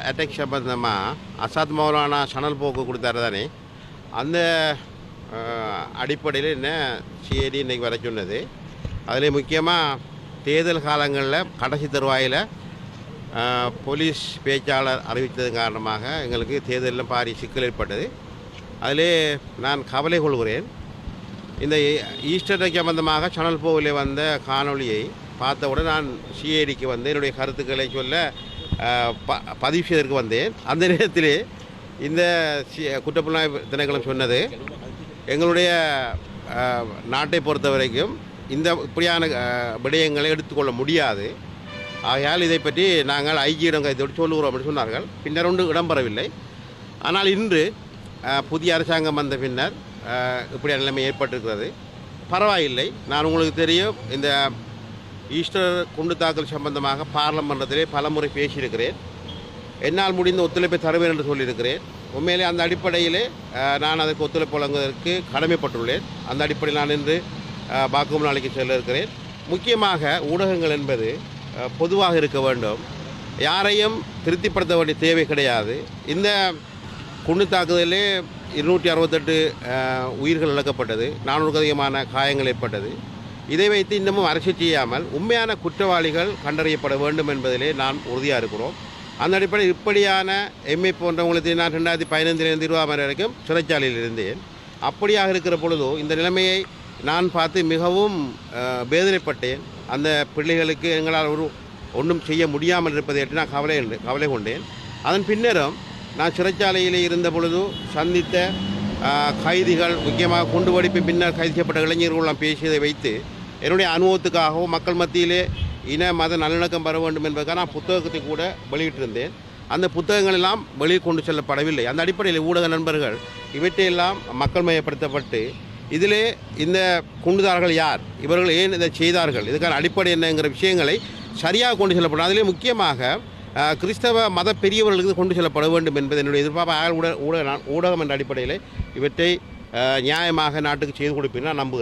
Attack சம்பந்தமாக அசாத் மௌலானா சணல் போக்கு கொடுத்தாரு தானே, அந்த அடிப்படையில் என்ன சிஐடி இன்றைக்கி வர சொன்னது. அதில் முக்கியமாக தேர்தல் காலங்களில் கடைசி தருவாயில் போலீஸ் பேச்சாளர் அறிவித்தது காரணமாக எங்களுக்கு தேர்தலில் பாரி சிக்கல் ஏற்பட்டது. அதிலே நான் கவலை கொள்கிறேன். இந்த ஈஸ்டர் சம்பந்தமாக சணல் போவில் வந்த காணொலியை பார்த்தவுடன் நான் சிஐடிக்கு வந்து என்னுடைய கருத்துக்களை சொல்ல பதிவு செய்வதற்கு வந்தேன். அந்த நேரத்திலே இந்த குற்றப்புலனாய்வு திணைக்களம் சொன்னது, எங்களுடைய நாட்டை பொறுத்த வரைக்கும் இந்த இப்படியான விடயங்களை எடுத்துக்கொள்ள முடியாது, ஆகையால் இதை பற்றி நாங்கள் ஐஜியிடம் கைத்தோடு சொல்லுகிறோம் அப்படின்னு சொன்னார்கள். பின்னர் ஒன்று இடம்பெறவில்லை. ஆனால் இன்று புதிய அரசாங்கம் வந்த பின்னர் இப்படியான நிலைமை ஏற்பட்டிருக்கிறது. பரவாயில்லை. நான் உங்களுக்கு தெரியும், இந்த ஈஸ்டர் குண்டு தாக்கல் சம்பந்தமாக பார்லமெண்டத்திலே பலமுறை பேசியிருக்கிறேன். என்னால் முடிந்த ஒத்துழைப்பை தருவேன் என்று சொல்லியிருக்கிறேன். உண்மையிலே அந்த அடிப்படையிலே நான் அதற்கு ஒத்துழைப்பு வழங்குவதற்கு கடமைப்பட்டுள்ளேன். அந்த அடிப்படையில் நான் இன்று வாக்குமூல நாளைக்கு செல்ல இருக்கிறேன். முக்கியமாக ஊடகங்கள் என்பது பொதுவாக இருக்க வேண்டும், யாரையும் திருப்திப்படுத்த வேண்டிய தேவை கிடையாது. இந்த குண்டு தாக்குதலே 268 உயிர்கள் இழக்கப்பட்டது, 400க்கு அதிகமான காயங்கள் ஏற்பட்டது. இதை வைத்து இன்னமும் அரசியல் செய்யாமல் உண்மையான குற்றவாளிகள் கண்டறியப்பட வேண்டும் என்பதிலே நான் உறுதியாக இருக்கிறோம். அந்த அடிப்படையில் இப்படியான எம்ஏ போன்றவங்களுக்கு நான் 2015 20 வரைக்கும் சிறைச்சாலையில் இருந்தேன். அப்படியாக இருக்கிற பொழுதோ இந்த நிலைமையை நான் பார்த்து மிகவும் வேதனைப்பட்டேன். அந்த பிள்ளைகளுக்கு எங்களால் ஒன்றும் செய்ய முடியாமல் இருப்பதை நான் கவலை கொண்டேன். அதன் பின்னரும் நான் சிறைச்சாலையில் இருந்த பொழுது சந்தித்த கைதிகள், முக்கியமாக குண்டு வெடிப்பின் பின்னர் கைது செய்யப்பட்ட இளைஞர்களெல்லாம் பேசியதை வைத்து என்னுடைய அனுபவத்துக்காகவும் மக்கள் மத்தியிலே இன மத நல்லிணக்கம் பெற வேண்டும் என்பதற்காக நான் புத்தகத்தை கூட வெளியிட்டிருந்தேன். அந்த புத்தகங்கள் எல்லாம் வெளியே கொண்டு செல்லப்படவில்லை. அந்த அடிப்படையில் ஊடக நண்பர்கள் இவற்றையெல்லாம் மக்கள் மயப்படுத்தப்பட்டு இதிலே இந்த குண்டுதாரர்கள் யார், இவர்கள் ஏன் இதை செய்தார்கள், இதுக்கான அடிப்படை என்னங்கிற விஷயங்களை சரியாக கொண்டு செல்லப்படும். அதிலே முக்கியமாக கிறிஸ்தவ மத பெரியவர்களுக்கு கொண்டு செல்லப்பட வேண்டும் என்பது என்னுடைய எதிர்பார்ப்பு. ஊடகம் என்ற அடிப்படையில் இவற்றை நியாயமாக நாட்டுக்கு செய்து கொடுப்பேன் நான் நம்புகிறேன்.